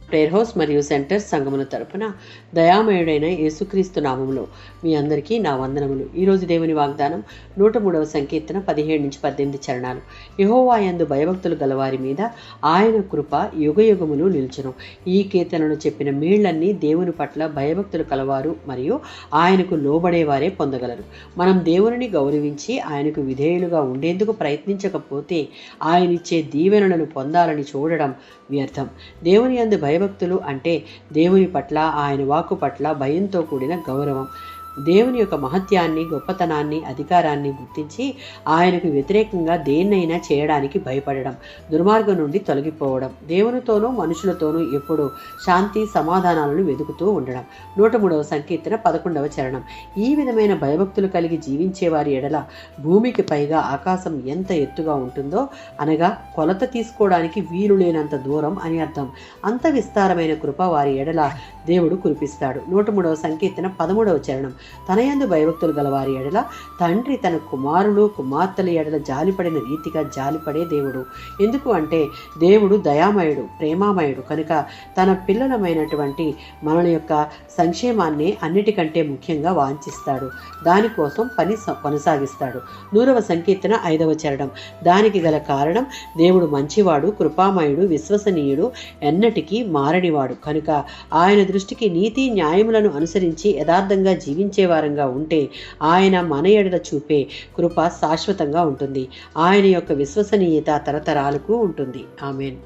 Prayer house మరియు centre సంఘముల తరపున దయామయుడైన యేసుక్రీస్తు నామములో మీ అందరికీ నా వందనములు. ఈరోజు దేవుని వాగ్దానం 103వ సంకీర్తన 17-18 చరణాలు. యెహోవా యందు భయభక్తులు గలవారి మీద ఆయన కృప యుగయుగములు నిలుచును. ఈ కీర్తనను చెప్పిన మేళ్లన్నీ దేవుని పట్ల భయభక్తులు కలవారు మరియు ఆయనకు లోబడేవారే పొందగలరు. మనం దేవుని గౌరవించి ఆయనకు విధేయులుగా ఉండేందుకు ప్రయత్నించకపోతే ఆయనిచ్చే దీవెనలను పొందాలని చూడడం వ్యర్థం. దేవుని యందు భయభక్తులు అంటే దేవుని పట్ల, ఆయన వాక్కు పట్ల భయంతో కూడిన గౌరవం. దేవుని యొక్క మహత్యాన్ని, గొప్పతనాన్ని, అధికారాన్ని గుర్తించి ఆయనకు వ్యతిరేకంగా దేన్నైనా చేయడానికి భయపడడం, దుర్మార్గం నుండి తొలగిపోవడం, దేవునితోనూ మనుషులతోనూ ఎప్పుడూ శాంతి సమాధానాలను వెతుకుతూ ఉండడం. 103వ సంకీర్తన 11వ చరణం. ఈ విధమైన భయభక్తులు కలిగి జీవించేవారి ఎడల భూమికి పైగా ఆకాశం ఎంత ఎత్తుగా ఉంటుందో, అనగా కొలత తీసుకోవడానికి వీలు లేనంత దూరం అని అర్థం. అంత విస్తారమైన కృప వారి ఎడల దేవుడు కురిపిస్తాడు. 103వ సంకీర్తన 13వ చరణం. తన యందు భయభక్తులు గలవారి ఎడల తండ్రి తన కుమారులు కుమార్తెల ఎడల జాలిపడిన రీతిగా జాలిపడే దేవుడు. ఎందుకు అంటే దేవుడు దయామయుడు, ప్రేమామయుడు కనుక తన పిల్లలమైనటువంటి మన యొక్క సంక్షేమాన్ని అన్నిటికంటే ముఖ్యంగా వాంఛిస్తాడు. దానికోసం పని కొనసాగిస్తాడు. 100వ సంకీర్తన 5వ చరణం. దానికి గల కారణం దేవుడు మంచివాడు, కృపామయుడు, విశ్వసనీయుడు, ఎన్నటికీ మారనివాడు కనుక ఆయన దృష్టికి నీతి న్యాయములను అనుసరించి యథార్థంగా జీవించేవారంగా ఉంటే ఆయన మన ఎడల చూపే కృప శాశ్వతంగా ఉంటుంది. ఆయన యొక్క విశ్వసనీయత తరతరాలకు ఉంటుంది. ఆమేన్.